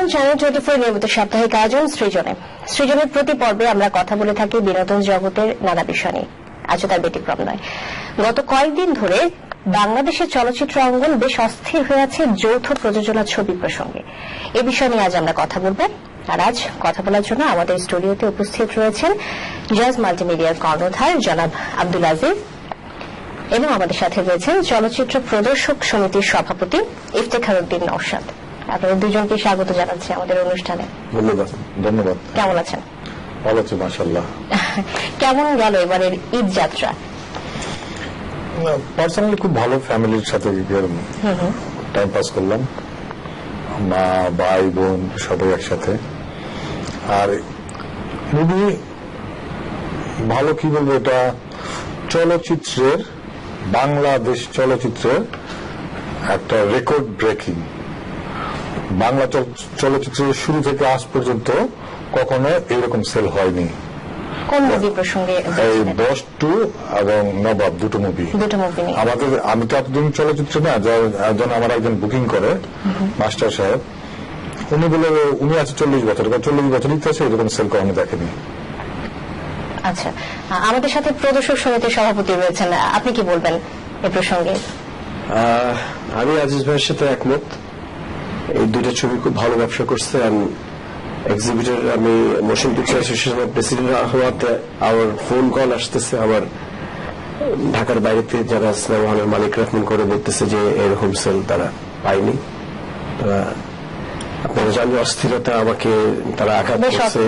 দেখছেন চ্যানেল 24 নিয়মিত সাপ্তাহিক আয়োজন সৃজনে। সৃজনের প্রতি পর্বে আমরা কথা বলে থাকি বিনোদন জগতের নানা বিষয় নিয়ে। আজও তার ব্যতিক্রম নয়। গত কয়েকদিন ধরে বাংলাদেশের চলচ্চিত্র অঙ্গন বেশ অস্থির হয়ে আছে যৌথ প্রযোজনা ছবি প্রসঙ্গে। এ বিষয় নিয়ে আজ আমরা কথা বলবো। আর আজ কথা বলার জন্য আমাদের স্টুডিওতে উপস্থিত রয়েছেন জাজ মাল্টিমিডিয়ার কর্ণধার জনাব আব্দুল আজিজ এবং আমাদের সাথে রয়েছেন চলচ্চিত্র প্রদর্শক সমিতির সভাপতি ইফতেখার উদ্দিন নওশাদ। আপনাদের দুজনকে স্বাগত জানাচ্ছি আমাদের অনুষ্ঠানে। ধন্যবাদ। কেমন আছেন? ভালো আছি মাশাআল্লাহ। কেমন গেল এবারের ঈদ যাত্রা? পার্সোনালি খুব ভালো, ফ্যামিলির সাথে টাইম পাস করলাম, মা ভাই বোন সবাই একসাথে। আর মুভি ভালো, কি বলবো, এটা চলচ্চিত্রের, বাংলাদেশ চলচ্চিত্রের একটা রেকর্ড ব্রেকিং। বাংলা চলচ্চিত্রের শুরু থেকে আজ পর্যন্ত কখনো এরকম সেল হয়নি। কোন মুভি প্রসঙ্গে? এই 10-2 এবং নবাব, দুটো মুভি। আমাদের, আমি তো এতদিন চলচ্চিত্র না, একজন আমার একজন বুকিং করে মাস্টার সাহেব, উনি বলে উনি আছে 40 বছর, 40 বছর ইতিহাসে এরকম সেল কখনো দেখেনি। আচ্ছা, আমাদের সাথে প্রদর্শক সমিতির সভাপতি রয়েছেন, আপনি কি বলবেন এ প্রসঙ্গে? আমি আজিজ ভাইয়ের সাথে একমত। এই দুইটা ছবি খুব ভালো ব্যবসা করছে। এক্সিবিটর, আমি মোশন পিকচার অ্যাসোসিয়েশনের প্রেসিডেন্ট হওয়াতে আমার ফোন কল আসতেছে আমার ঢাকার বাইরেতে যারা সিনেমা হলের মালিকরা ফোন করে বলতেছে যে এরকম সেল তারা পায়নি। আপনারা জানেন অস্থিরতা আমাকে তারা আঘাত করছে।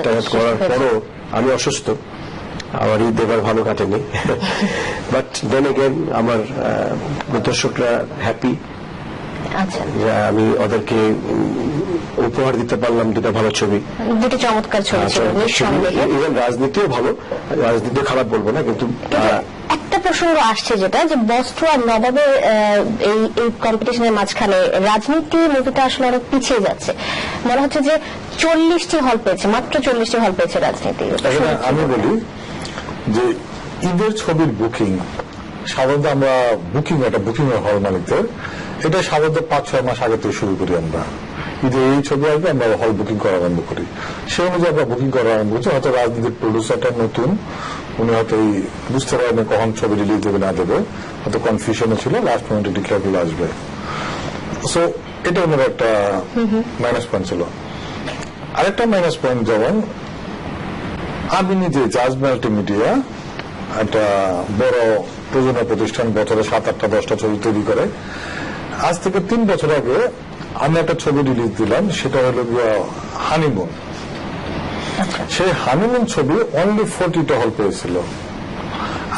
আঘাত করার পরও আমি অসুস্থ, আমার ঈদ এবার ভালো কাটেনি। বাট দেন এগেন আমার দর্শকরা হ্যাপি। আচ্ছা, আমি ওদেরকে উপহার দিতে পারলাম দুটো ভালো ছবি, দুটো চমৎকার ছবি ছিল। ইভেন রাজনীতিও ভালো, রাজনীতি খারাপ বলবো না, কিন্তু একটা প্রসঙ্গ আসছে যেটা যে বস্ত্র আর নবাবের এই কম্পিটিশনের মাঝখানে রাজনীতি মুভিটা আসলে অনেক পিছিয়ে যাচ্ছে। মনে হচ্ছে যে 40টি হল পেয়েছে, মাত্র 40টি হল পেয়েছে রাজনীতি। আমি বলি যে ঈদের ছবির বুকিং সাধারণত আমরা বুকিং, একটা বুকিং হল মালিকদের, এটা সাধারণত 5-6 মাস আগে থেকে শুরু করি। আমরা ঈদে এই ছবি আসবে, আমরা হল বুকিং করা আরম্ভ করি। সেই অনুযায়ী আমরা বুকিং করা আরম্ভ করছি। হয়তো রাজনীতির প্রডিউসারটা নতুন, উনি হয়তো বুঝতে পারেন কখন ছবি রিলিজ দেবে না দেবে, হয়তো কনফিউশনে ছিল, লাস্ট মোমেন্টে ডিক্লেয়ার করলে আসবে। সো এটা ওনার একটা মাইনাস পয়েন্ট ছিল। আরেকটা মাইনাস পয়েন্ট, যেমন আমি নিজে জাজ মাল্টিমিডিয়া একটা বড় প্রযোজনা প্রতিষ্ঠান, বছরে 7-8-10টা ছবি তৈরি করে। আজ থেকে 3 বছর আগে আমি একটা ছবি রিলিজ দিলাম, সেটা হলো হানিমুন। সেই হানিমুন ছবি অনলি 40টা হল পেয়েছিল।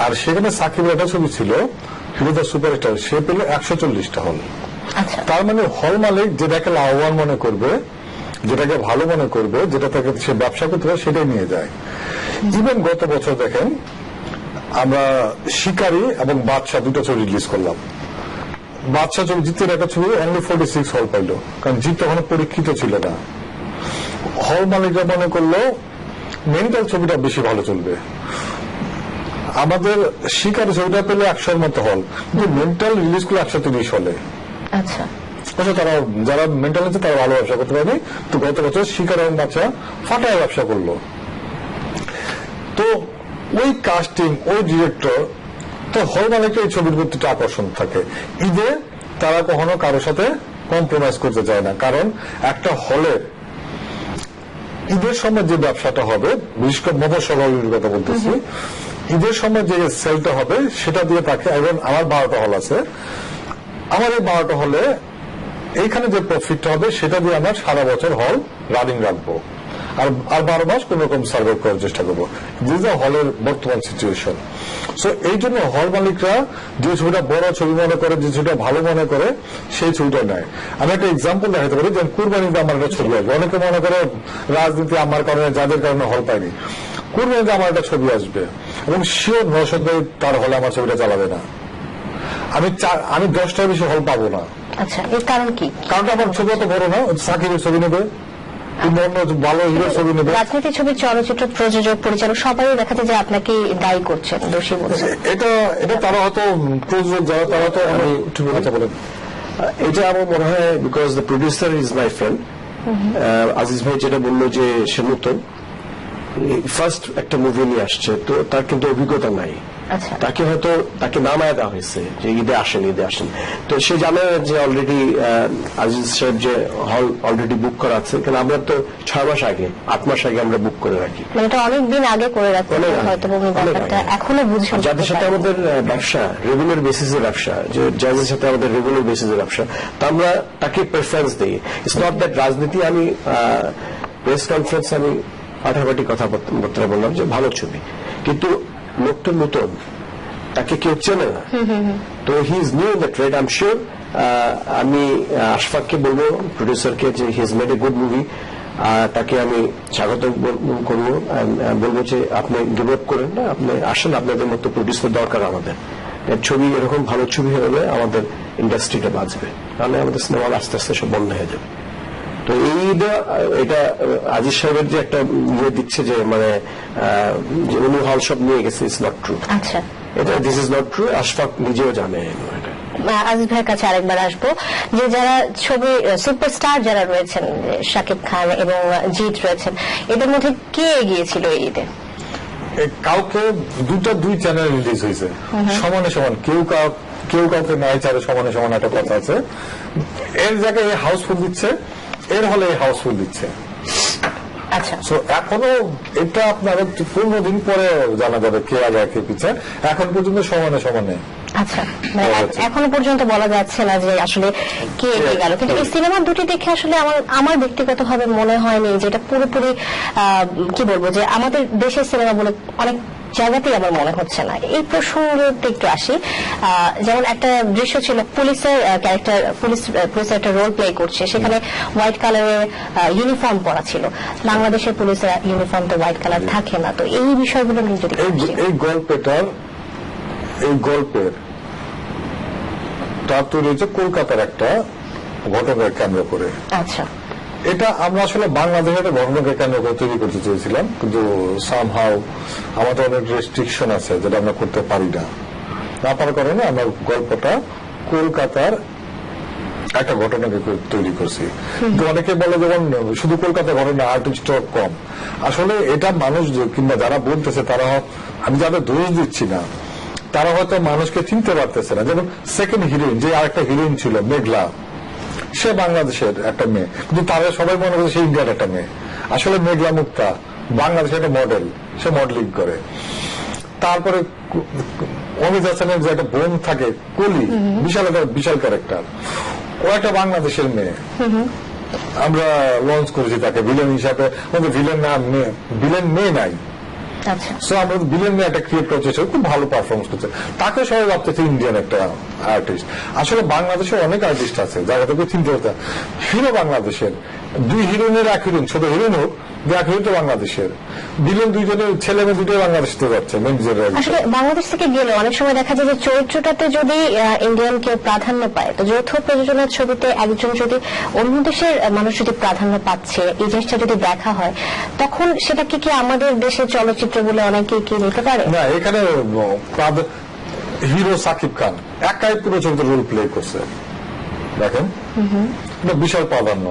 আর সেখানে সাকিবের একটা ছবি ছিল হিরো দ্য সুপারস্টার, সে পেল 140টা হল। তার মানে হল মালিক যেটাকে লাভবান মনে করবে, যেটাকে ভালো মনে করবে, যেটা তাকে সে ব্যবসা করতে পারে, সেটাই নিয়ে যায়। ইভেন গত বছর দেখেন আমরা শিকারী এবং বাদশা দুটো ছবি রিলিজ করলাম। বাদশা ছবি, জিতের একটা ছবি অনলি 46 হল পাইল, কারণ জিত তখন পরীক্ষিত ছিল না। হল মালিকরা মনে করলো মেন্টাল ছবিটা বেশি ভালো চলবে। আমাদের শিকারী ছবিটা পেলে 100-এর মতো হল, কিন্তু মেন্টাল রিলিজ করলো 130 হলে। আচ্ছা, তারা যারা মেন্টাল আছে তারা ভালো ব্যবসা করতে পারেনি। তো গত বছর শিকার এবং বাচ্চা ফাটায় ব্যবসা করলো। তো ওই কাস্টিং, ওই ডিরেক্টর, তো হল মালিকের এই ছবির প্রতি আকর্ষণ থাকে। ঈদে তারা কখনো কারোর সাথে কম্প্রোমাইজ করতে চায় না, কারণ একটা হলের ঈদের সময় যে ব্যবসাটা হবে, বিশেষ করে মফস্বলের কথা বলতেছি, ঈদের সময় যে সেলটা হবে সেটা দিয়ে তাকে, এবং আমার 12টা হল আছে, আমার এই 12টা হলে এইখানে যে প্রফিটটা হবে সেটা দিয়ে আমরা সারা বছর হল রানিং রাখবো, আর 12 মাস কোন রকম সার্ভাইভ করার চেষ্টা করবো। দিস ইজ হলের বর্তমান সিচুয়েশন। সো এই জন্য হল মালিকরা যে ছবিটা বড় ছবি মনে করে, যে ছবিটা ভালো মনে করে, সেই ছবিটা নেয়। আমি একটা এক্সাম্পল দেখাতে পারি, যেমন কুরবানিতে আমার একটা ছবি আসবে। অনেকে মনে করে রাজনীতি আমার কারণে, যাদের কারণে হল পাইনি, কুরবানিতে আমার একটা ছবি আসবে এবং শিওর 900 তার হলে আমার ছবিটা চালাবে না। আমি 10টার বেশি হল পাবো না। আচ্ছা, এর কারণ কি? কারণটা আমার ছবি অত বড় না, সাকিবের ছবি নেবে, ভালো হিরো ছবি নেবে। রাজনীতি ছবির চলচ্চিত্র প্রযোজক, পরিচালক সবাই দেখাতে যে আপনাকে দায়ী করছেন, দোষী বলছেন। এটা তারা হয়তো প্রযোজক যারা, তারা তো এটা আমার মনে হয় because the producer is my friend, Aziz ভাই যেটা বললো যে সে নতুন ফার্স্ট একটা মুভি নিয়ে আসছে, তো তার কিন্তু অভিজ্ঞতা নাই। আচ্ছা, তাকে নামায় দেওয়া হয়েছে যে ঈদে আসেন, তো সে জানে যে অলরেডি আজিজ সাহেব যে হল অলরেডি বুক করা আছে, কারণ আমরা তো 6 মাস আগে 8 মাস আগে আমরা বুক করে রাখি, মানে এটা অনেকদিন আগে করে রাখতে হয়তো ব্যাপারটা এখনো বুঝে উঠতে যাদের সাথে আমাদের ব্যবসা রেগুলার বেসিসে ব্যবসা, যে যাদের সাথে আমাদের রেগুলার বেসিসে ব্যবসা, তা আমরা তাকে প্রেফারেন্স দিই। ইটস নট দ্যাট রাজনীতি। আমি প্রেস কনফারেন্স আমি ফাটাফাটি কথাবার্তা বললাম যে ভালো ছবি, কিন্তু লোকটা নতুন, তাকে কেউ চেনে না, তো he is new in the trade. I am sure আমি আশফাককে বলবো, প্রডিউসারকে, যে he is made a good movie, তাকে আমি স্বাগত করবো, বলবো যে আপনি গিভ আপ করেন না, আপনি আসেন, আপনাদের মতো প্রডিউসার দরকার আমাদের। ছবি এরকম ভালো ছবি হলে আমাদের ইন্ডাস্ট্রিটা বাঁচবে, তাহলে আমাদের সিনেমা আস্তে আস্তে সব বন্ধ হয়ে যাবে। তো এটা আজিজ সাহেবের যে একটা ইয়ে দিচ্ছে যে মানে উনি হল সব নিয়ে গেছে, ইটস নট ট্রু। আচ্ছা, এটা this is not true. Ashfaq নিজেও জানে এটা। আজিজ ভাইয়ের কাছে আরেকবার আসবো, যে যারা ছবি সুপারস্টার যারা রয়েছেন, শাকিব খান এবং জিৎ রয়েছেন, এদের মধ্যে কে এগিয়েছিল এই ঈদে? কাউকে দুই চ্যানেল রিলিজ হয়েছে সমানে সমান, কেউ কাউকে নাই চারে সমানে সমান একটা কথা আছে। এর জায়গায় হাউসফুল দিচ্ছে, এর হলে হাউসফুল দিচ্ছে। আচ্ছা, সো এখনো এটা আপনার 15 দিন পরে জানা যাবে কে আগে কে পিছিয়ে। এখন পর্যন্ত সমানে। আচ্ছা, মানে এখনো পর্যন্ত বলা যাচ্ছে না যে আসলে কে এগিয়ে গেল, কিন্তু এই সিনেমা দুটি দেখে আসলে আমার ব্যক্তিগতভাবে মনে হয়নি যে এটা পুরোপুরি কি বলবো, যে আমাদের দেশের সিনেমা বলে অনেক জায়গাতেই আমার মনে হচ্ছে না। এই প্রসঙ্গে একটু আসি। যেমন একটা দৃশ্য ছিল, পুলিশের ক্যারেক্টার, পুলিশ একটা রোল প্লে করছে, সেখানে হোয়াইট কালারের ইউনিফর্ম পরা ছিল। বাংলাদেশের পুলিশের ইউনিফর্ম তো হোয়াইট কালার থাকে না, তো এই বিষয়গুলো নিয়ে যদি এই গল্পের তার তৈরি হয়েছে কলকাতার একটা ঘটনাকে কেন্দ্র করে। আচ্ছা, এটা আমরা আসলে বাংলাদেশের একটা ঘটনাকে কেন্দ্র করে তৈরি করতে চেয়েছিলাম, কিন্তু সামহাউ আমাদের অনেক রেস্ট্রিকশন আছে যেটা আমরা করতে পারি না পারার কারণে আমরা গল্পটা কলকাতার একটা ঘটনাকে তৈরি করছি। কিন্তু অনেকে বলে যেমন শুধু কলকাতার ঘটনা, আর্টিস্ট কম। আসলে এটা মানুষ কিংবা যারা বলতেছে তারা, আমি যাদের দোষ দিচ্ছি না, তারা হয়তো মানুষকে চিনতে পারতেছে না। যেমন সেকেন্ড হিরোইন, যে আরেকটা হিরোইন ছিল মেঘলা, সে বাংলাদেশের একটা মেয়ে, কিন্তু তারা সবাই মনে করে সে ইন্ডিয়ার একটা মেয়ে। আসলে মেঘলা মুক্তা বাংলাদেশের একটা মডেল, সে মডেলিং করে। তারপরে অমিত হাসানের যে একটা বোন থাকে কলি, বিশাল ক্যারেক্টার, ও একটা বাংলাদেশের মেয়ে। আমরা লঞ্চ করেছি তাকে ভিলেন হিসাবে, ভিলেন মেয়ে নাই। সো আমরা ভিলেন নিয়ে একটা ক্রিয়েট করছে, সে খুব ভালো পারফরমেন্স করছে, তাকে সবাই ভাবতেছে ইন্ডিয়ান একটা আর্টিস্ট। আসলে বাংলাদেশে অনেক আর্টিস্ট আছে যারা তাকে চিনতে হতো। হিরো বাংলাদেশের, দুই হিরোইনের এক হিরোইন, ছোট হিরোইন হোক, এক হিরোইন তো বাংলাদেশের, ভিলেন দুইজনের ছেলে মেয়ে দুটোই বাংলাদেশ থেকে যাচ্ছে। আসলে বাংলাদেশ থেকে গেলে অনেক সময় দেখা যায় যে চরিত্রটাতে যদি ইন্ডিয়ান কেউ প্রাধান্য পায়, তো যৌথ প্রযোজনার ছবিতে একজন যদি অন্য দেশের মানুষ যদি প্রাধান্য পাচ্ছে, এই জিনিসটা যদি দেখা হয়, তখন সেটাকে কি আমাদের দেশের চলচ্চিত্র বলে অনেকে কি নিতে পারে না? এখানে হিরো সাকিব খান একাই পুরো ছবিতে রোল প্লে করছে, দেখেন বিশাল প্রাধান্য।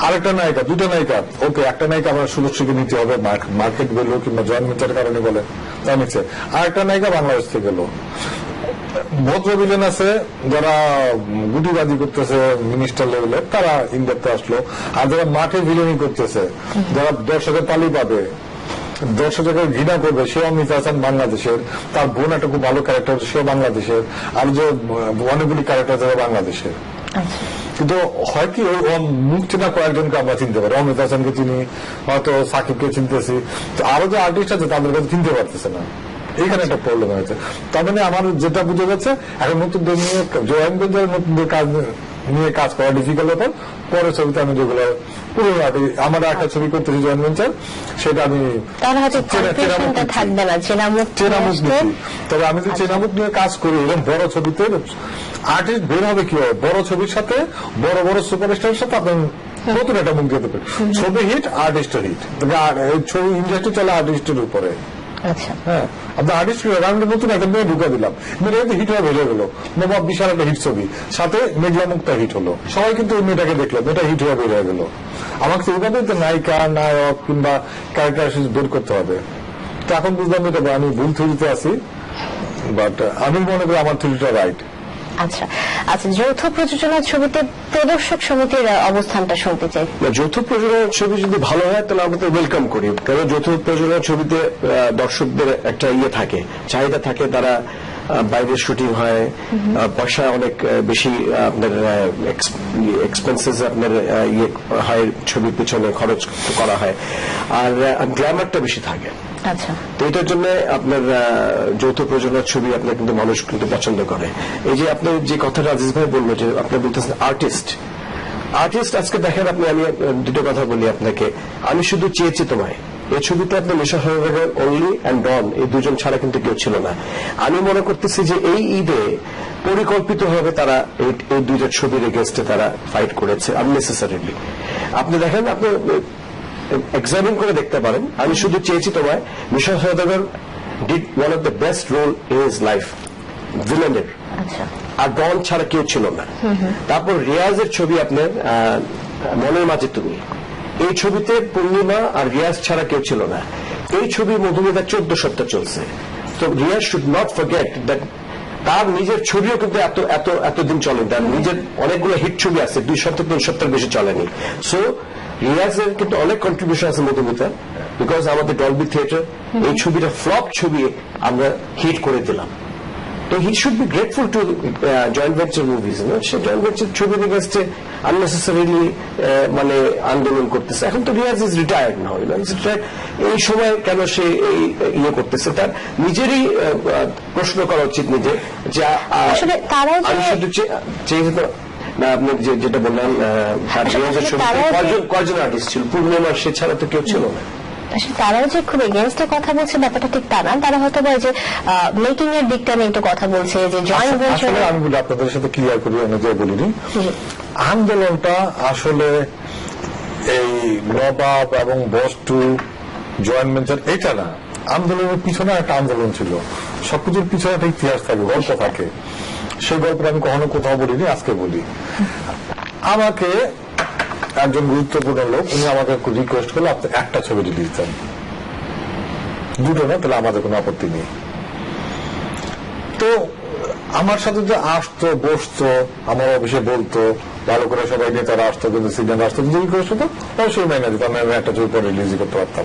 আরেকটা নায়িকা, দুটো নায়িকা, ওকে, একটা নায়িকা আমরা সুলক্ষীকে নিতে হবে মার্কেট ভ্যালু কিংবা জয়েন্ট ভেঞ্চার কারণে বলে তা নিচ্ছে। আরেকটা নায়িকা বাংলাদেশ থেকে গেল। ভদ্র ভিলেন আছে যারা গুটিবাজি করতেছে মিনিস্টার লেভেলে, তারা ইন্ডিয়াতে আসলো। আর যারা মাঠে ভিলেনি করতেছে, যারা দর্শকের তালি পাবে, দর্শককে ঘৃণা করবে, সে অমিত হাসান বাংলাদেশের, তার বোন একটা খুব ভালো ক্যারেক্টার, সে বাংলাদেশের, আর যে অনেকগুলি ক্যারেক্টার যারা বাংলাদেশের। কিন্তু হয় কি, মুখ চেনা কয়েকজনকে আমরা চিনতে পারি, অমিত হাসানকে চিনি, হয়তো সাকিবকে চিনতেছি, আরো যে আর্টিস্ট আছে তাদের কাছে চিনতে পারতেছে না। এইখানে একটা প্রবলেম হয়েছে। তার মানে আমার যেটা বুঝে যাচ্ছে, এখন নতুনদের নিয়ে জয়েন্ট ভেঞ্চারের নতুনদের কাজ নিয়ে কাজ করা ডিফিকাল্ট ব্যাপার। পরের ছবিতে আমি যেগুলো পুরোনো আমার একটা ছবি করতেছি জয়েন্ট ভেঞ্চার, সেটা আমি চেনামুখ নিচ্ছি। তবে আমি যদি চেনামুখ নিয়ে কাজ করি, এরকম বড় ছবিতে আর্টিস্ট বের হবে কি হবে, বড় ছবির সাথে বড় বড় সুপারস্টারের সাথে আপনি নতুন একটা মুখ দিতে পারেন। ছবি হিট, আর্টিস্টের হিট, ছবি ইন্ডাস্ট্রি চলে আর্টিস্টের উপরে। আচ্ছা, হ্যাঁ, আপনার আর্টিস্ট আমি নতুন একটা মেয়ে ঢুকে দিলাম, মেয়েটা হিট হয়ে বেরিয়ে গেলো, নবাব বিশাল একটা হিট ছবি, সাথে মেঘলা মুক্তা হিট হলো, সবাই কিন্তু ওই মেয়েটাকে দেখলো, মেয়েটা হিট হয়ে বেরিয়ে গেল। আমাকে তো এইভাবে তো নায়িকা নায়ক কিংবা ক্যারেক্টার বের করতে হবে। তো এখন বুঝলাম এটা আমি ভুল থিওরিতে আছি, বাট আমি মনে করি আমার থিওরিটা রাইট। আচ্ছা আচ্ছা, যৌথ প্রযোজনার ছবিতে প্রদর্শক সমিতির অবস্থানটা শুনতে চাই। যৌথ প্রযোজনার ছবি যদি ভালো হয় তাহলে আমরা তো ওয়েলকাম করি, কারণ যৌথ প্রযোজনার ছবিতে দর্শকদের একটা থাকে, চাহিদা থাকে, তারা বাইরের শুটিং হয়, পয়সা অনেক বেশি আপনার এক্সপেন্সেস আপনার হয়, ছবির পিছনে খরচ করা হয়, আর গ্ল্যামারটা বেশি থাকে। আচ্ছা, তো এটার জন্য আপনার যৌথ প্রযোজনার ছবি আপনার কিন্তু মানুষ কিন্তু পছন্দ করে। এই যে আপনার যে কথাটা আজিজ ভাই বললো, যে আপনি বলতেছেন আর্টিস্ট আজকে দেখেন, আমি দুটো কথা বলি আপনাকে। আমি শুধু চেয়েছি তোমায়, এই ছবিতে আপনার মিশা সওদাগর অনলি অ্যান্ড ডন, এই দুজন ছাড়া কিন্তু কেউ ছিল না। আমি মনে করতেছি যে এই ঈদে পরিকল্পিতভাবে তারা এই দুইটা ছবির এগেইনস্টে তারা ফাইট করেছে আননেসেসারিলি। আপনি দেখেন, আপনি এক্সামিন করে দেখতে পারেন। আমি শুধু চেয়েছি তোমায়, Misha Sawdagar did one of the best role in his life, ভিলেনের, আর ডন ছাড়া কেউ ছিল না। তারপর রিয়াজের ছবি আপনার মনের মাঝে তুমি, এই ছবিতে পূর্ণিমা আর রিয়াজ ছাড়া কেউ ছিল না। এই ছবি মধুমিতা 14 সপ্তাহ চলছে। তো Riaz should not forget that তার নিজের ছবিও কিন্তু এতদিন চলেন, তার নিজের অনেকগুলো হিট ছবি আছে, 2 সপ্তাহ 3 সপ্তাহ বেশি চলেনি। সো রিয়াজের কিন্তু অনেক কন্ট্রিবিউশন আছে মধুমিতা, বিকজ আমাদের ডলবি থিয়েটার এই ছবিটা ফ্লপ ছবি আমরা হিট করে দিলাম। তো he should be grateful to joint venture movies. Say joint venture ছবির এগেইনস্টে আননেসেসারিলি মানে আন্দোলন করতেছে। এখন তো রিয়াজ ইজ রিটায়ার্ড নাও, এই সময় কেন সে এই করতেছে, তার নিজেরই প্রশ্ন করা উচিত নিজে, যে আমি শুধু চেয়েছি না। আপনি যেটা বললেন, রিয়াজের ছবিতে কয়জন আর্টিস্ট ছিল, পূর্ণিমা সে ছাড়া তো কেউ ছিল না। তারাও যে খুব এগেইনস্টে কথা বলছে ব্যাপারটা ঠিক তা না, তারা হয়তো যে মেকিং এর দিকটা নিয়ে একটু কথা বলছে, যে জয়েন্ট ভেঞ্চার। আমি বলি, আপনাদের সাথে ক্লিয়ার করি, অনুযায়ী বলিনি, আন্দোলনটা আসলে এই নবাব এবং বস্তু জয়েন্ট ভেঞ্চার এটা না, আন্দোলনের পিছনে একটা আন্দোলন ছিল। সবকিছুর পিছনে একটা ইতিহাস থাকে, গল্প থাকে। সেই গল্পটা আমি কখনো কোথাও বলিনি, আজকে বলি। আমাকে একজন গুরুত্বপূর্ণ লোক, উনি আমাকে রিকোয়েস্ট করলো, আপনি একটা ছবি রিলিজ দেন, দুটো না, তাহলে আমাদের কোনো আপত্তি নেই। তো আমার সাথে যে আসতো, বসতো, আমার অফিসে বলতো, ভালো করে সবাই নেতারা আসতো, কিন্তু সিনিয়র আসতো, যদি রিকোয়েস্ট হতো অবশ্যই মাইনে দিতাম, আমি একটা ছবি পরে রিলিজ করতে পারতাম।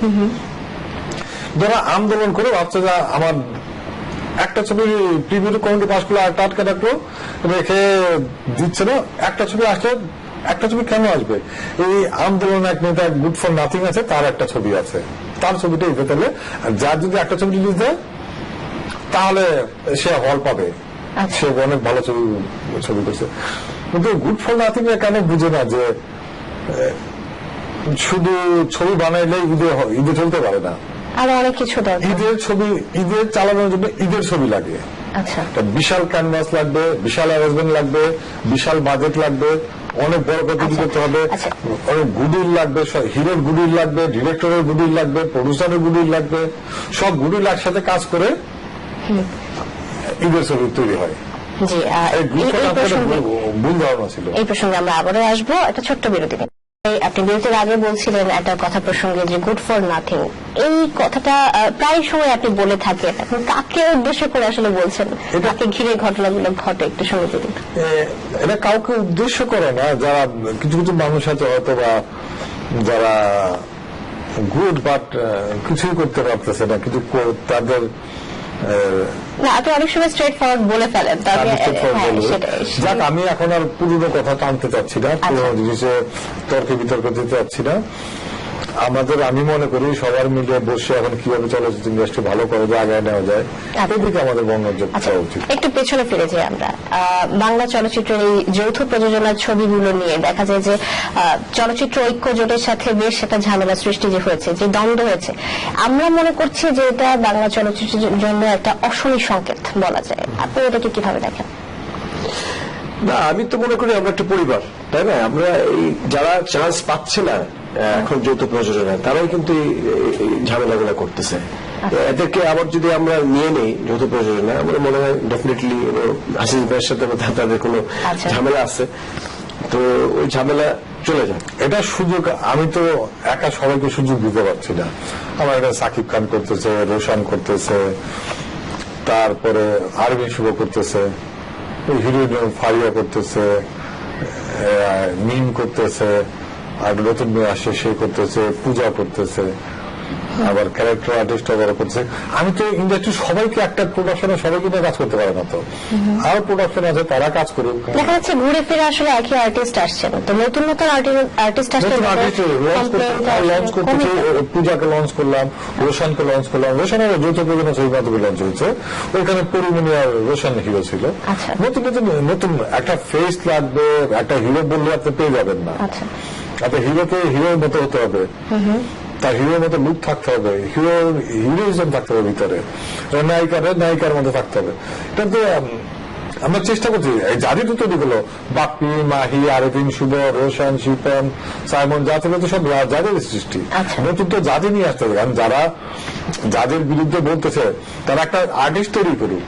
যারা আন্দোলন করে ভাবছে যে আমার একটা ছবি প্রিভিউ কমিটি পাস করলো, আর টাটকা রাখলো, রেখে দিচ্ছে না, একটা ছবি আসলে একটা ছবি কেন আসবে? এই আন্দোলন এক নেতা গুড ফর নাথিং আছে, তার একটা ছবি আছে, তার ছবিটা দিতে তাহলে, যার যদি একটা ছবি রিলিজ দেয় তাহলে সে হল পাবে, সে অনেক ভালো ছবি করছে। কিন্তু গুড ফর নাথিং কেন বুঝে না যে শুধু ছবি বানাইলে ঈদে চলতে পারে না, আরো অনেক কিছু দরকার। ঈদের চালানোর জন্য ঈদের ছবি লাগে। আচ্ছা, বিশাল ক্যানভাস লাগবে, বিশাল অ্যারেঞ্জমেন্ট লাগবে, বিশাল বাজেট লাগবে, অনেক বড় প্রতিযোগিতা করতে হবে, অনেক গুডউইল লাগবে, হিরোর গুডউইল লাগবে, ডিরেক্টরের গুডউইল লাগবে, প্রডিউসারের গুডউইল লাগবে, সব গুডউইল একসাথে কাজ করে ঈদের ছবি তৈরি হয়। জি, ভুল ধারণা ছিল। এই প্রসঙ্গে আমরা আবারও আসবো, একটা ছোট্ট বিরতি। আপনি বিরতির আগে বলছিলেন একটা কথা প্রসঙ্গে, যে গুড ফর নাথিং, এই কথাটা প্রায় সময় আপনি বলে থাকেন, এখন কাকে উদ্দেশ্য করে আসলে বলছেন, কাকে ঘিরে ঘটনাগুলো ঘটে, একটু শুনে দিন। এটা কাউকে উদ্দেশ্য করে না, যারা কিছু কিছু মানুষ আছে হয়তো বা যারা গুড বাট কিছুই করতে পারতেছে না, কিছু তাদের না, আপনি অনেক সময় স্ট্রেট ফরওয়ার্ড বলে ফেলেন। যাক, আমি এখন আর পুরনো কথা টানতে চাচ্ছি না, পুরনো জিনিসে তর্কে বিতর্ক দিতে চাচ্ছি না। আমি মনে করি সবার মিলে বসে এখন কিভাবে চলচ্চিত্র ইন্ডাস্ট্রি ভালো করে যায়, আগায় নেওয়া যায়, এদিকে আমাদের মনোযোগ দেওয়া উচিত। একটু পেছনে ফিরে যাই আমরা। বাংলা চলচ্চিত্রের এই যৌথ প্রযোজনার ছবিগুলো নিয়ে দেখা যায় যে চলচ্চিত্র ঐক্য জোটের সাথে বেশ একটা ঝামেলা সৃষ্টি যে হয়েছে, যে দ্বন্দ্ব হয়েছে। আমরা মনে করছি যে এটা বাংলা চলচ্চিত্রের জন্য একটা অশনি সংকেত বলা যায়। আপনি এটাকে কিভাবে দেখেন? না, আমি তো মনে করি আমরা একটা পরিবার, তাই না? আমরা এই যারা চান্স পাচ্ছে না এখন যৌথ প্রযোজনা, তারাই কিন্তু এই ঝামেলাগুলো করতেছে। এদেরকে আবার যদি আমরা নিয়ে নেই যৌথ প্রযোজনা, আমার মনে হয় ডেফিনেটলি আসিফ ভাইয়ের সাথে তাদের কোনো ঝামেলা আছে, তো ওই ঝামেলা চলে যাক। এটা সুযোগ, আমি তো একা সবাইকে সুযোগ দিতে পারছি না। আমার এটা সাকিব খান করতেছে, রোশান করতেছে, তারপরে আরবিন শুভ করতেছে, হিরোইন ফারিয়া করতেছে, মিম করতেছে, আর নতুন মেয়ে আসে সে করতেছে, পূজা করতেছে, আবার ক্যারেক্টার আর্টিস্ট ওরা করছে। আমি তো ইন্ডাস্ট্রি সবাইকে একটা প্রোডাকশনে সবাইকে নিয়ে কাজ করতে পারে না, তো আর প্রোডাকশন আছে তারা কাজ করুক। দেখা যাচ্ছে ঘুরে ফিরে আসলে একই আর্টিস্ট আসছেন, তো নতুন নতুন আর্টিস্ট আসলে লঞ্চ করতেছে। পূজাকে লঞ্চ করলাম, রোশানকে লঞ্চ করলাম, রোশানের যৌথ প্রযোজনা ছবি মাধ্যমে লঞ্চ হয়েছে, ওইখানে পরিমণি আর রোশান হিরো ছিল। নতুন নতুন নতুন একটা ফেস লাগবে, একটা হিরো বললে আপনি পেয়ে যাবেন না। একটা হিরোকে হিরোর মতো হতে হবে, তার হিরোর মতো লুক থাকতে হবে, হিরোইজম থাকতে হবে ভিতরে, নায়িকার মধ্যে থাকতে হবে। কিন্তু আমরা চেষ্টা করছি যাদের তো তৈরি হলো, বাপ্পি, মাহি, আরেফিন শুভ, রোশন, শিপন, সাইমন, যা থেকে তো সব যাদের সৃষ্টি। নতুন তো জাতি নিয়ে আসতে হবে, কারণ যারা যাদের বিরুদ্ধে বলতেছে তারা একটা আর্টিস্ট তৈরি করুক।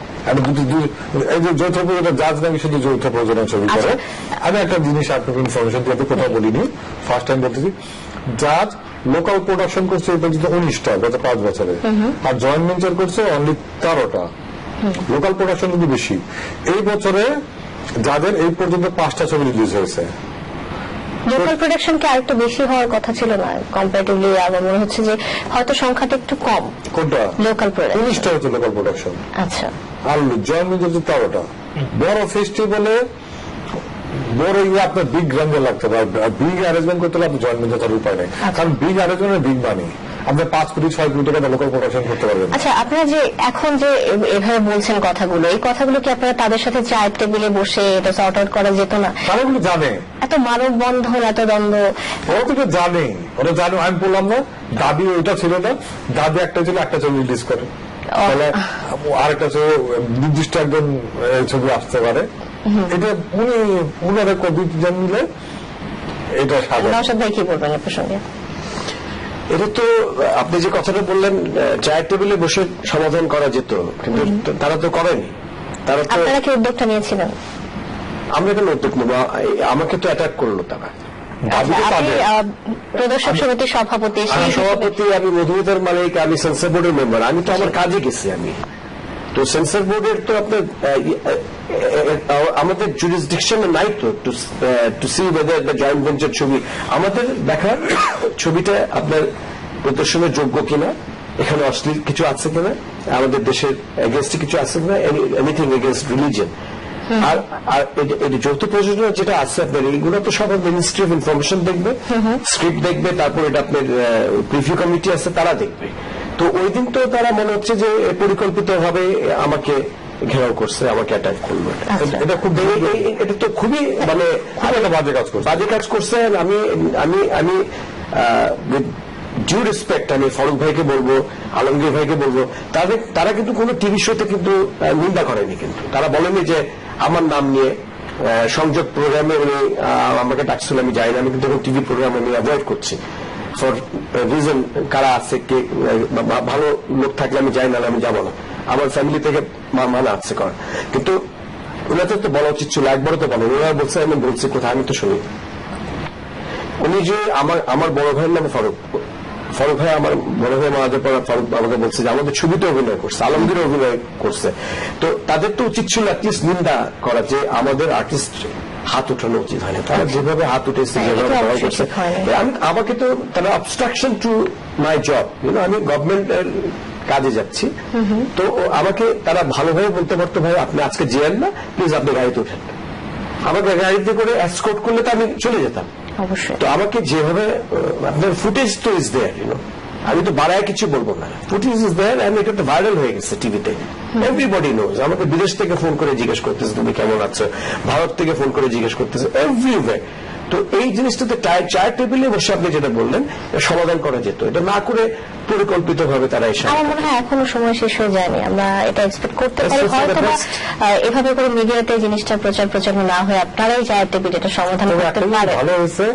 এই যে যৌথ প্রযোজনা, জাজ নাকি শুধু যৌথ প্রযোজনা ছবি করে। আমি একটা জিনিস আপনাকে ইনফরমেশন দিয়ে কোথাও বলিনি, ফার্স্ট টাইম বলতেছি, জাজ লোকাল প্রোডাকশন করছে এই পর্যন্ত 19টা গত 5 বছরে, আর জয়েন্ট ভেঞ্চার করছে অনলি 13টা। লোকাল প্রোডাকশন কিন্তু বেশি। এই বছরে যাদের এই পর্যন্ত 5টা ছবি রিলিজ হয়েছে। লোকাল প্রোডাকশন কি আরেকটু বেশি হওয়ার কথা ছিল না কম্পারেটিভলি? আমার মনে হচ্ছে যে হয়তো সংখ্যাটা একটু কম। কোনটা? লোকাল প্রোডাকশন 19টা হচ্ছে লোকাল প্রোডাকশন। আচ্ছা, আর জয়েন্ট ভেঞ্চার 13টা। বড় ফেস্টিভ্যালে বড় আপনার বিগ রেঞ্জে লাগতে পারে, বিগ অ্যারেঞ্জমেন্ট করতে হলে আপনি জয়েন্ট ভেঞ্চার করার উপায় নেই, কারণ বিগ অ্যারেঞ্জমেন্ট বিগ মানি। আপনি 5 কোটি 6 কোটি টাকা লোকাল প্রোডাকশন করতে পারবেন। আচ্ছা, আপনারা যে এখন যে এভাবে বলছেন কথাগুলো, এই কথাগুলো কি আপনারা তাদের সাথে চায়ের টেবিলে বসে এটা সর্ট আউট করা যেত না? তারা কিন্তু জানে, এত মানববন্ধন, এত দ্বন্দ্ব, ওরা তো জানে, ওরা জানে। আমি বললাম না দাবি ওইটা ছিল না, দাবি একটা ছিল একটা ছবি রিলিজ করে, তাহলে আরেকটা ছবি নির্দিষ্ট একজন ছবি আসতে পারে। এটা উনারা কবি মিলে এটা নওশাদ ভাই কি বলবেন এ প্রসঙ্গে? এটা তো আপনি যে কথাটা বললেন চায়ের টেবিলে বসে সমাধান করা যেত, কিন্তু তারা তো করেনি। তারা তো, আপনারা কি উদ্যোগটা নিয়েছিলেন? আমরা কেন উদ্যোগ নেব? আমাকে তো অ্যাটাক করলো তারা। প্রদর্শক সমিতির সভাপতি, আমি মধুমিতার মালিক, আমি সেন্সর বোর্ডের মেম্বার, আমি তো আমার কাজে গেছি। আমি তো সেন্সর বোর্ডের তো আপনার আমাদের জুরিসডিকশনে নাই তো to see whether the joint venture ছবি আমাদের দেখার ছবিটা আপনার প্রদর্শনের যোগ্য কিনা, এখানে অশ্লীল কিছু আছে কিনা, আমাদের দেশের এগেনস্টে কিছু আছে কিনা, এনিথিং এগেনস্ট রিলিজিয়ন। আর এই যৌথ প্রযোজনা যেটা আছে আপনার, এইগুলো তো সব মিনিস্ট্রি অফ ইনফরমেশন দেখবে, স্ক্রিপ্ট দেখবে, তারপর এটা আপনার প্রিভিউ কমিটি আছে তারা দেখবে। তো ওই দিন তো তারা মনে হচ্ছে যে পরিকল্পিতভাবে আমাকে ঘেরাও করছে, আমাকে অ্যাটাক করলো। এটা খুব, এটা তো খুবই মানে বাজে কাজ করছে। আমি আমি আমি ডিউ রেসপেক্ট আমি ফারুক ভাইকে বলবো, আলমগীর ভাইকে বলবো, তারা কিন্তু কোনো টিভি শোতে কিন্তু নিন্দা করেনি, কিন্তু তারা বলেনি যে আমার নাম নিয়ে সংযোগ প্রোগ্রামে উনি আমাকে ডাকছিল, আমি যাই না। আমি কিন্তু টিভি প্রোগ্রাম আমি অ্যাভয়েড করছি ফর রিজন, কারা আছে, কে ভালো লোক থাকলে আমি যাই না, আমি যাবো না। আমার ফ্যামিলি থেকে মানা আছে করার, কিন্তু ওনাদের তো বলা উচিত ছিল, একবারও তো বলো। ওনারা বলছে, আমি বলছি কোথায়, আমি তো শুনি। উনি যে আমার বড় ভাইয়ের নামে ফারুক ভাই, আমার বড় ভাই মারা যাওয়ার পর ফারুক আমাকে বলছে যে আমাদের ছবিতে অভিনয় করছে, আলমগীর অভিনয় করছে। তো তাদের তো উচিত ছিল অ্যাটলিস্ট নিন্দা করা, যে আমাদের আর্টিস্ট হাত উঠানো উচিত হয়নি। তারা যেভাবে হাত উঠেছে, যেভাবে ব্যবহার করছে, আমাকে তো তারা অবস্ট্রাকশন টু মাই জব। আমি গভর্নমেন্টের কাজে যাচ্ছি, তো আমাকে তারা ভালোভাবে বলতে পারতো, ভাই আপনি আজকে যেয়েন না, প্লিজ আপনি গাড়িতে ওঠেন। আমাকে গাড়িতে করে এসকর্ট করলে তো আমি চলে যেতাম। তো আমাকে যেভাবে আপনার ফুটেজ তো ইজ দেয়ার, আমি তো বাড়ায় কিছু বলবো না, ফুটেজ ইজ দেয়ার, আমি এটা তো ভাইরাল হয়ে গেছে টিভিতে, এভরিবডি নোজ। আমাকে বিদেশ থেকে ফোন করে জিজ্ঞেস করতেছে তুমি কেমন আছো, ভারত থেকে ফোন করে জিজ্ঞেস করতেছে, এভরিওয়ে। তো এই জিনিসটাতে চায়ের টেবিলে বসে আপনি যেটা বললেন সমাধান করা যেত, এটা না করে পরিকল্পিত ভাবে তারা এসে। আমার মনে হয় এখনো সময় শেষ হয়ে যায়নি, আমরা এটা এক্সপেক্ট করতে পারি। হয়তো এভাবে করে মিডিয়াতে জিনিসটা প্রচার না হয়ে আপনারাই চায়ের টেবিল এটা সমাধান করতে পারেন। ভালো হয়েছে,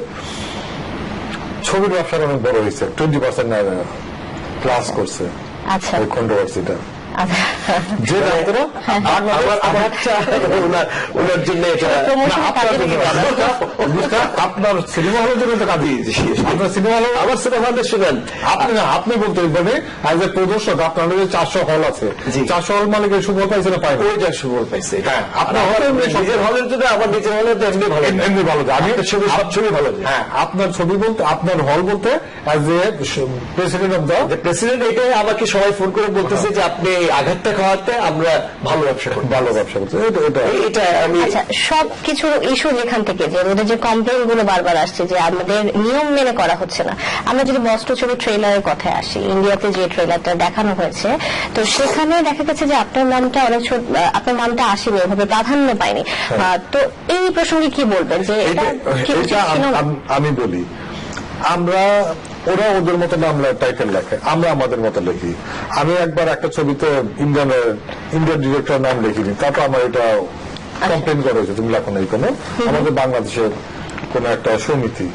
ছবির ব্যবসাটা অনেক বড় হয়েছে, 20% প্লাস করছে আচ্ছা এই কন্ট্রোভার্সিটা। আচ্ছা যে ডাক্তাররা ওনার জন্য এটা প্রমোশন কাজে লেগে গেল। আপনার সিনেমা হলের জন্য তো কাজে আপনার সিনেমা হল আমার সিনেমা হলে শুনেন আপনি না আপনি বলতে মানে আজ এ প্রদর্শক আপনার 400 হল আছে, জি। 400 হল মালিকের সুফল পাইছে না পাইনি? ওইটা সুবল পাইছে। হ্যাঁ, আপনার নিজের হলের জন্য আমার নিজের হলে তো এমনি ভালো যায়। এমনি ভালো যায়। আমি আপনার ছবি সব ছবি ভালো যায়। হ্যাঁ, আপনার ছবি বলতে আপনার হল বলতে as a president of the president এটাই আমাকে সবাই ফোন করে বলতেছে যে আপনি এই আঘাতটা খাওয়াতে আমরা ভালো ব্যবসা করি, ভালো ব্যবসা করছে। এটা আমি আচ্ছা সবকিছুর ইস্যু যেখান থেকে যে ওদের যে কমপ্লেন গুলো বারবার আসছে যে আমাদের নিয়ম মেনে করা হচ্ছে না। আমরা যদি বস্ত্র ছবি ট্রেলারের কথায় আসি, ইন্ডিয়াতে যে ট্রেলারটা দেখানো হয়েছে তো সেখানে দেখা গেছে যে আপনার নামটা অনেক আপনার নামটা আসেনি, ওভাবে প্রাধান্য পায়নি। তো এই প্রসঙ্গে কি বলবেন যে এটা কি উচিত ছিল না? আমি বলি আমরা ওরা ওদের মতো নাম টাইটেল লেখে, আমরা আমাদের মতো লিখি। আমি একবার একটা ছবিতে ইন্ডিয়ান ডিরেক্টর নাম লিখিনি, তারপর আমার এটা কমপ্লেন করা হয়েছে তুমি লেখো না এই কোনো আমাদের বাংলাদেশের কোন একটা সমিতি,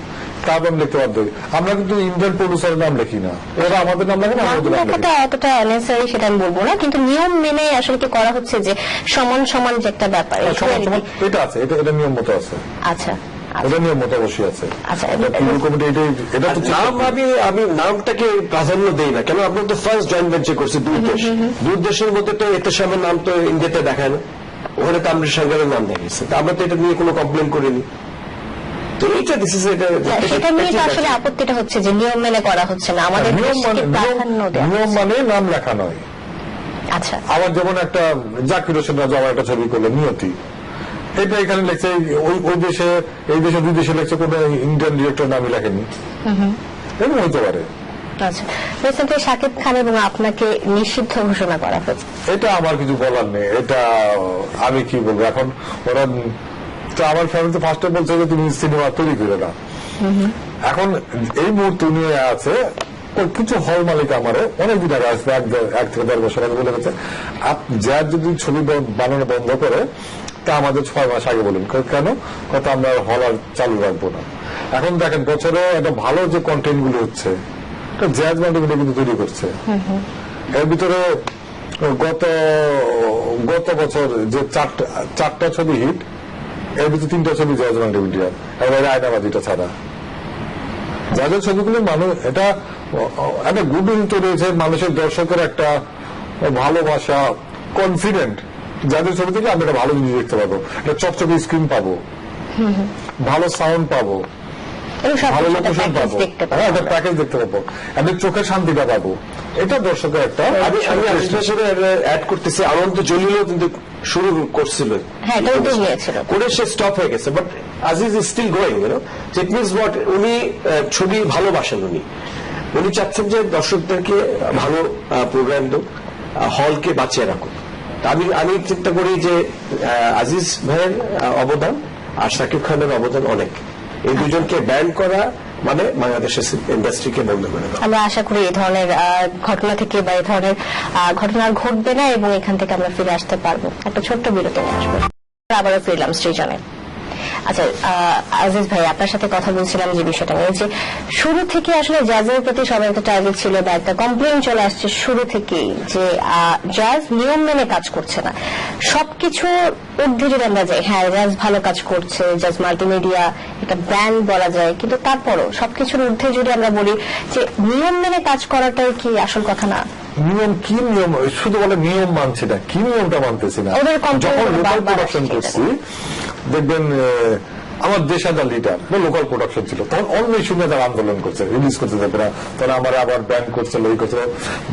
তারপর আমি লিখতে বাধ্য হই। আমরা কিন্তু ইন্ডিয়ান প্রডিউসারের নাম লিখি না, ওরা আমাদের নাম লেখে না, আমরা ওদের নাম লিখি। লেখাটা অতটা নেসেসারি সেটা আমি বলবো না, কিন্তু নিয়ম মেনে আসলে কি করা হচ্ছে যে সমান সমান যে একটা ব্যাপার সমান সমান এটা আছে, এটা নিয়ম মতো আছে, আচ্ছা এটা নিয়ম মতো অবশ্যই আছে। আচ্ছা, কমিটি এটা তো নাম আমি নামটাকে প্রাধান্য দেই না কেন, আপনার তো ফার্স্ট জয়েন্ট ভেঞ্চার করছে দূরদেশের মধ্যে তো এতে সময় নাম তো ইন্ডিয়াতে দেখায় না, ওখানে তো আমরা সরকারের নাম দেখেছি, তা আমরা তো এটা নিয়ে কোনো কমপ্লেন করিনি। তো এইটা সেটা নিয়ে তো আসলে আপত্তিটা হচ্ছে যে নিয়ম মেনে করা হচ্ছে না, আমাদের দেশকে প্রাধান্য দেওয়া নিয়ম হচ্ছে। মানে নাম লেখা নয়। আচ্ছা আবার যেমন একটা জাকির হোসেন রাজু আমার একটা ছবি করলো নিয়তি, এটা এখানে লেখছে ওই দেশে এই দেশে দুই দেশে লেখছে কোন ইন্ডিয়ান ডিরেক্টর নামই লেখেনি, এরকম হইতে পারে। আচ্ছা রিসেন্টলি শাকিব খান এবং আপনাকে নিষিদ্ধ ঘোষণা করা হয়েছে। এটা আমার কিছু বলার নেই, এটা আমি কি বলবো এখন। ওরা তো আমার ফ্যামিলিতে ফার্স্টে বলছে যে তুমি সিনেমা তৈরি করে না। এখন এই মুহূর্তে নিয়ে আছে কিছু হল মালিক আমার অনেকদিন আগে আসবে, 1 থেকে 1.5 বছর আগে বলে গেছে যার যদি ছবি বানানো বন্ধ করে তা আমাদের 6 মাস আগে বলুন। কেন কত আমরা হল আর চালু রাখবো না। এখন দেখেন বছরে একটা ভালো যে কন্টেন্ট গুলো হচ্ছে জ্যাজ ব্যান্ডগুলো কিন্তু তৈরি করছে। এর ভিতরে গত বছর যে 4টা ছবি হিট, এর ভিতরে 3টা ছবি জ্যাজ ব্যান্ড ইন্ডিয়ান, এবারে আয়নাবাজিটা ছাড়া যাদের ছবিগুলো মানুষ এটা একটা গুড উইল তৈরি হয়েছে, মানুষের দর্শকের একটা ভালোবাসা কনফিডেন্ট, যাদের ছবি থেকে আমরা একটা ভালো জিনিস দেখতে পাবো, একটা চকচকে স্ক্রিন পাবো, ভালো সাউন্ড পাবো, ভালো লোকেশন পাবো, হ্যাঁ একটা প্যাকেজ দেখতে পাবো, একটা চোখের শান্তিটা পাবো, এটা দর্শকের একটা। আমি অ্যাড করতেছি, আনন্দ জলিলও কিন্তু শুরু করছিল, হ্যাঁ এটা উদ্যোগ নিয়েছিল, করে সে স্টপ হয়ে গেছে, but Aziz is still going, you know it means what, উনি ছবি ভালোবাসেন, উনি চাচ্ছেন যে দর্শকদেরকে ভালো প্রোগ্রাম দেন, হলকে বাঁচিয়ে রাখুন। আমি চিন্তা করি যে আজিজ ভাইয়ের অবদান আর শাকিব খানের অবদান অনেক, এই দুজনকে ব্যান করা মানে বাংলাদেশের ইন্ডাস্ট্রিকে বন্ধ করে দেওয়া। আমরা আশা করি এই ধরনের ঘটনা থেকে বা এই ধরনের ঘটনা আর ঘটবে না এবং এখান থেকে আমরা ফিরে আসতে পারবো। একটা ছোট্ট বিরতি নিয়ে আসবো, আবারও ফিরলাম সৃজনে। আচ্ছা আজিজ ভাই, আপনার সাথে কথা বলছিলাম যে বিষয়টা নিয়ে, যে শুরু থেকে আসলে জাজের প্রতি সবার একটা টার্গেট ছিল বা একটা কমপ্লেন চলে আসছে শুরু থেকেই যে জাজ নিয়ম মেনে কাজ করছে না। সবকিছু ঊর্ধ্বে যদি আমরা যাই, হ্যাঁ জাজ ভালো কাজ করছে, জাজ মাল্টিমিডিয়া একটা ব্র্যান্ড বলা যায়, কিন্তু তারপরও সবকিছুর ঊর্ধ্বে যদি আমরা বলি যে নিয়ম মেনে কাজ করাটাই কি আসল কথা না? নিয়ম কি নিয়ম, শুধু বলে নিয়ম মানছি না, কি নিয়মটা মানতেছি না। যখন লোকাল প্রোডাকশন করছি দেখবেন আমার দেশাদার লিডার বা লোকাল প্রোডাকশন ছিল, তখন অন্য শুনে তারা আন্দোলন করছে, রিলিজ করতে দেবে না, তখন আমার আবার ব্যান করছিল, এই করছিল,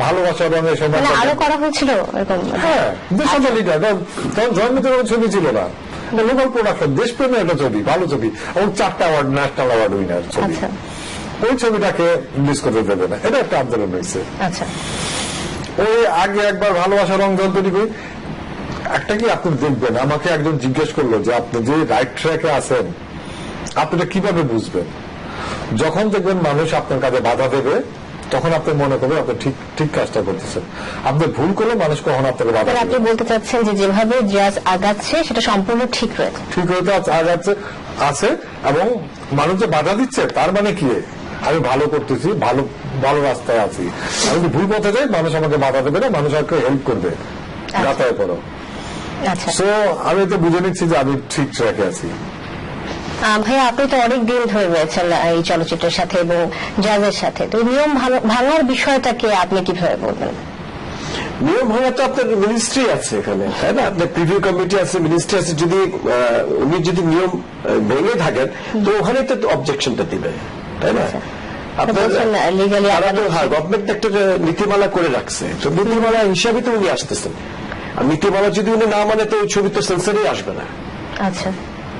ভালোবাসা রঙের সময় আরো করা হয়েছিল এরকম। হ্যাঁ দেশাদার লিডার, তখন জন্মতে কোনো ছবি ছিল না, লোকাল প্রোডাকশন দেশপ্রেমের একটা ছবি, ভালো ছবি, এবং 4টা অ্যাওয়ার্ড ন্যাশনাল অ্যাওয়ার্ড উইনার ছবি, ওই ছবিটাকে রিলিজ করতে দেবে না, এটা একটা আন্দোলন হয়েছে। আচ্ছা ওই আগে একবার ভালোবাসা রং যন্ত্রটি করি একটা কি আপনি দেখবেন, আমাকে একজন জিজ্ঞেস করলো যে আপনি যে রাইট ট্র্যাকে আছেন আপনি কিভাবে বুঝবেন? যখন দেখবেন মানুষ আপনার কাজে বাধা দেবে তখন আপনি মনে করবেন আপনি ঠিক কাজটা করতেছেন। আপনি ভুল করলে মানুষ কখন আপনাকে বাধা দেবে। আপনি বলতে চাচ্ছেন যে যেভাবে জাজ আগাচ্ছে সেটা সম্পূর্ণ ঠিক রয়েছে, ঠিক হতে আগাচ্ছে আছে, এবং মানুষ যে বাধা দিচ্ছে তার মানে কি আমি ভালো করতেছি, ভালো ভালো রাস্তায় আছি। আমি যদি ভুল পথে যাই, মানুষ আমাকে বাধা দেবে না, মানুষ আমাকে হেল্প করবে, যাতায়াত করো। আচ্ছা সো আমি তো বুঝে নিচ্ছি যে আমি ঠিক ট্র্যাকে আছি। ভাইয়া, আপনি তো অনেক দিন ধরে রয়েছেন এই চলচ্চিত্রের সাথে এবং জাজের সাথে, তো এই নিয়ম ভাঙার বিষয়টাকে আপনি কিভাবে বলবেন? নিয়ম ভাঙা তো আপনার মিনিস্ট্রি আছে এখানে, তাই না? আপনার প্রিভিউ কমিটি আছে, মিনিস্ট্রি আছে। যদি উনি যদি নিয়ম ভেঙে থাকেন, তো ওখানে তো অবজেকশনটা দিবে, তাই না? গভর্নমেন্ট একটা নীতিমালা করে রাখছে, তো নীতিমালা হিসাবে তো উনি আসতেছেন। আর নীতিমালা যদি উনি না মানে, তো ওই ছবি তো সেন্সারেই আসবে না। আচ্ছা,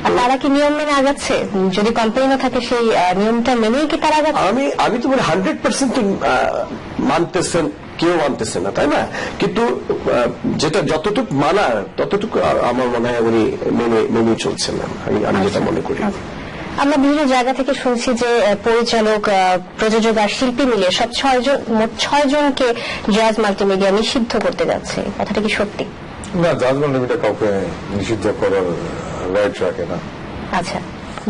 আর তারা কি নিয়ম মেনে আগাচ্ছে? যদি কমপ্লেইনও থাকে, সেই নিয়মটা মেনেই কি তারা আগাচ্ছে? আমি তো বলি 100% মানতেছেন, কেউ মানতেছে না, তাই না? কিন্তু যেটা যতটুকু মানার, ততটুকু আমার মনে হয় উনি মেনে চলছেন না, আমি যেটা মনে করি। আমরা বিভিন্ন জায়গা থেকে শুনছি যে পরিচালক, প্রযোজক আর শিল্পী মিলে সব মোট 6 জনকে জাজ মাল্টিমিডিয়া নিষিদ্ধ করতে যাচ্ছে, কথাটা কি সত্যি? না, জাজ মাল্টিমিডিয়া কাউকে নিষিদ্ধ করার রাইট রাখে না। আচ্ছা,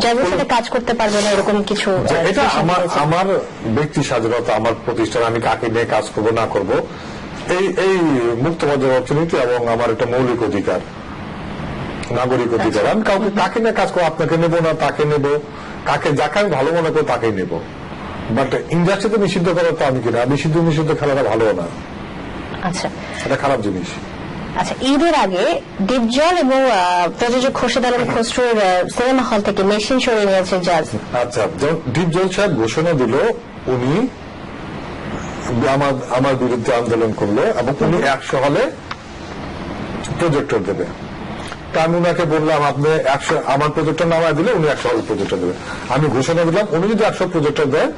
জাজের সাথে কাজ করতে পারবে না এরকম কিছু? এটা আমার ব্যক্তি স্বাধীনতা, আমার প্রতিষ্ঠান, আমি কাকে নিয়ে কাজ করব না করব, এই মুক্তবাজার অর্থনীতি এবং আমার একটা মৌলিক অধিকার, নাগরিক অধিকার। আমি কাকে নিয়ে কাজ করবো, আপনাকে নেব না, তাকে নেব, যাকে আমি ভালো মনে করবো তাকেই নেব। বাট ইন্ডাস্ট্রিতে নিষিদ্ধ করা তো আমি কিনা, নিষিদ্ধ খেলাটা ভালো না। আচ্ছা, এটা খারাপ জিনিস। আচ্ছা, ঈদের আগে ডিপজল এবং প্রযোজক খোরশেদ আলম খসরুর সিনেমা হল থেকে মেশিন সরিয়ে নিয়েছে জাজ। আচ্ছা, ডিপজল সাহেব ঘোষণা দিল উনি আমার বিরুদ্ধে আন্দোলন করলো এবং উনি 100 হলে প্রজেক্টর দেবে। তা আমি উনাকে বললাম, আপনি 100 আমার প্রজেক্টর নামায় দিলে উনি 100 হল প্রজেক্টর দেবে। আমি ঘোষণা দিলাম, উনি যদি 100 প্রজেক্টর দেন,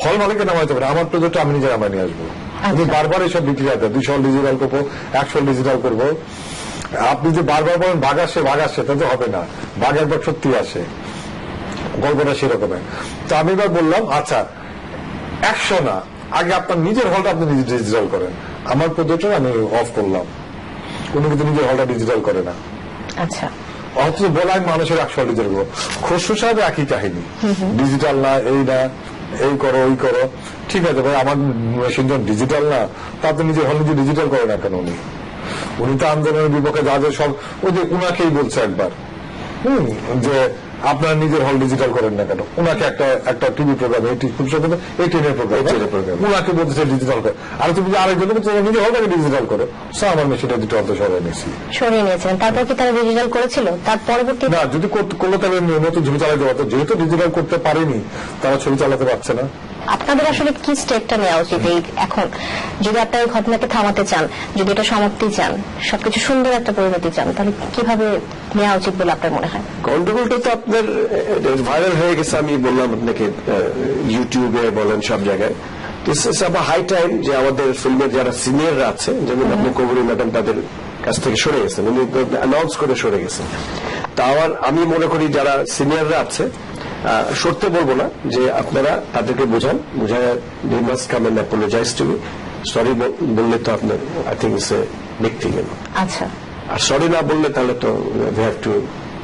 হল মালিককে নামাইতে পারে, আমার প্রজেক্টর আমি নিজে নামায় নিয়ে আসবো। উনি বারবার এইসব বিক্রি আছে, 200 হল ডিজিটাল করবো, 100 হল ডিজিটাল করবো। আপনি যে বারবার বলেন ভাগ আসে তা তো হবে না, ভাগ একবার সত্যি আসে, গল্পটা সেরকমের। তো আমি এবার বললাম, আচ্ছা 100 না, আগে আপনার নিজের হলটা আপনি নিজে ডিজিটাল করেন। আমার প্রজেক্টর আমি অফ করলাম, উনি কিন্তু নিজের হলটা ডিজিটাল করে না। আচ্ছা, অথচ বলাই মানুষের 100 হল ডিজিটাল করবো। খসরু সাহেব একই কাহিনী, ডিজিটাল না, এই করো ওই করো। ঠিক আছে ভাই, আমার মেশিন যখন ডিজিটাল না, তা আপনি নিজের হল নিজে ডিজিটাল করে না কেন? উনি তো আন্দোলনের বিপক্ষে যাদের সব, ওই যে উনাকেই বলছে একবার যে আপনারা নিজের হল ডিজিটাল করেন না কেন? উনাকে একটা টিভি প্রোগ্রাম, এই টিনের প্রোগ্রাম, উনাকে বলতেছে ডিজিটাল করে। আর তুমি যে আরেকজন নিজের হলটাকে ডিজিটাল করো, আমার মেশিনটা দুটো অর্থ সরাই নিয়েছি, সরিয়ে নিয়েছিলেন। তারপর কি তারা ডিজিটাল করেছিল? তার পরবর্তী না, যদি করলে তাহলে নতুন ছবি চালাতে পারতো। যেহেতু ডিজিটাল করতে পারেনি, তারা ছবি চালাতে পারছে না। আপনাদের আসলে কি স্টেপটা নেওয়া উচিত এখন, যদি আপনার এই ঘটনাকে থামাতে চান, যদি এটা সমাপ্তি চান, সবকিছু সুন্দর একটা পরিণতি চান, তাহলে কিভাবে নেওয়া উচিত বলে আপনার মনে হয়? গন্ডগোলটা তো আপনার ভাইরাল হয়ে গেছে, আমি বললাম আপনাকে, ইউটিউবে বলেন, সব জায়গায়। হাই টাইম যে আমাদের ফিল্মের যারা সিনিয়ররা আছে, যেমন আপনি কবরী ম্যাডাম, তাদের কাছ থেকে সরে গেছেন, উনি অ্যানাউন্স করে সরে গেছেন। তা আমি মনে করি যারা সিনিয়ররা আছে, সরতে বলবো না, যে আপনারা তাদেরকে বুঝায় they must come and apologize to me, sorry বললে তো আপনার I think it's a big thing. আচ্ছা, আর সরি না বললে তাহলে তো we have to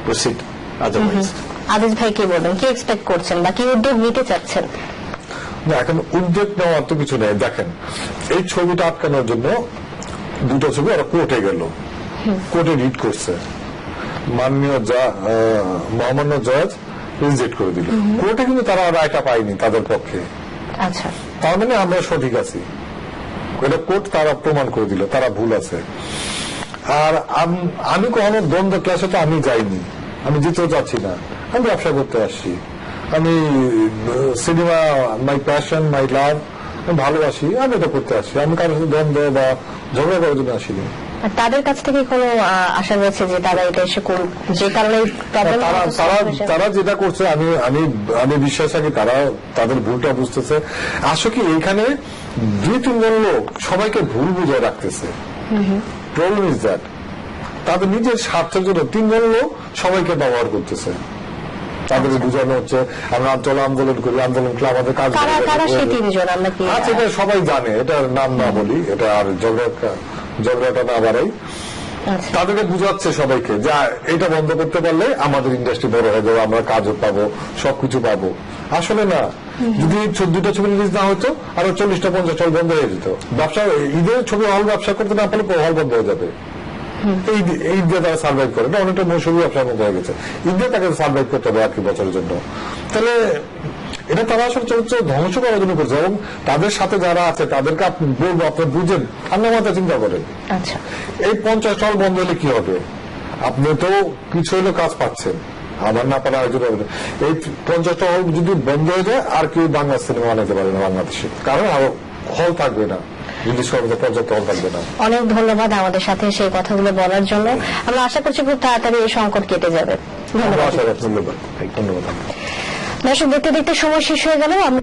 proceed otherwise। আদিস ভাই কি বলবেন, কি এক্সপেক্ট করছেন বা কি উদ্যোগ নিতে চাচ্ছেন? না, এখন উদ্যোগ নেওয়ার তো কিছু নেই। দেখেন, এই ছবিটা আটকানোর জন্য দুটো ছবি ওরা কোর্টে গেল, কোর্টে রিট করছে, মাননীয় মহামান্য জজ রিজেক্ট করে দিল কোর্টে, কিন্তু তারা রায়টা পায়নি তাদের পক্ষে। আচ্ছা, তার মানে আমরা সঠিক আছি, এটা কোর্ট তারা প্রমাণ করে দিল তারা ভুল আছে। আর আমি কখনো দ্বন্দ্ব ক্লাসে তো আমি যাইনি, আমি যেতেও চাচ্ছি না, আমি ব্যবসা করতে আসছি, আমি সিনেমা মাই প্যাশন, মাই লাভ, আমি ভালোবাসি, আমি এটা করতে আসছি, আমি কারোর সাথে দ্বন্দ্ব বা ঝগড়া করার জন্য আসিনি। তাদের কাছ থেকে কোনো আশা রয়েছে যে তারা এটা এসে করুক, যে কারণে তারা যেটা করছে, আমি বিশ্বাস রাখি তারা তাদের ভুলটা বুঝতেছে। আসলে কি এইখানে 2-3 লোক সবাইকে ভুল বুঝায় রাখতেছে। প্রবলেম ইজ দ্যাট তাদের নিজের স্বার্থের জন্য 3 লোক সবাইকে ব্যবহার করতেছে। তাদেরকে বোঝানো হচ্ছে আমরা আন্দোলন করি, আন্দোলন করলে আমাদের কাজ। আচ্ছা, এটা সবাই জানে, এটার নাম না বলি, এটা আর ঝগড়াটা না বাড়াই। তাদেরকে বুঝাচ্ছে সবাইকে যে এটা বন্ধ করতে পারলে আমাদের ইন্ডাস্ট্রি বড় হয়ে যাবে, আমরা কাজও পাবো, সবকিছু পাবো। আসলে না, যদি দুটো ছবি রিলিজ না হতো আরো 40টা 50 হল বন্ধ হয়ে যেত। ব্যবসা ঈদের ছবি হল ব্যবসা করতে না পারলে হল বন্ধ হয়ে যাবে। এই ঈদ দিয়ে তারা সার্ভাইভ করে, এটা অনেকটা মৌসুমী ব্যবসার মতো হয়ে গেছে। ঈদ দিয়ে তাকে সার্ভাইভ করতে হবে আর কি বছরের জন্য। তাহলে এটা তারা আসলে চরিত্র ধ্বংস করার জন্য করছে, এবং তাদের সাথে যারা আছে তাদেরকে আপনি বলবো, আপনি বুঝেন, ঠান্ডা মাথায় চিন্তা করেন। আচ্ছা, এই 50 হল বন্ধ হলে কি হবে? আপনি তো কিছু হলেও কাজ পাচ্ছেন, আবার না পারা আয়োজন হবে। এই 50টা হল যদি বন্ধ হয়ে যায় আর কেউ বাংলা সিনেমা বানাতে পারে না বাংলাদেশে, কারণ আরো হল থাকবে না, রিলিজ করার পর্যাপ্ত হল থাকবে না। অনেক ধন্যবাদ আমাদের সাথে সেই কথাগুলো বলার জন্য। আমরা আশা করছি খুব তাড়াতাড়ি এই সংকট কেটে যাবে। ধন্যবাদ। ধন্যবাদ। দর্শক, দেখতে দেখতে সময় শেষ হয়ে গেল। আমরা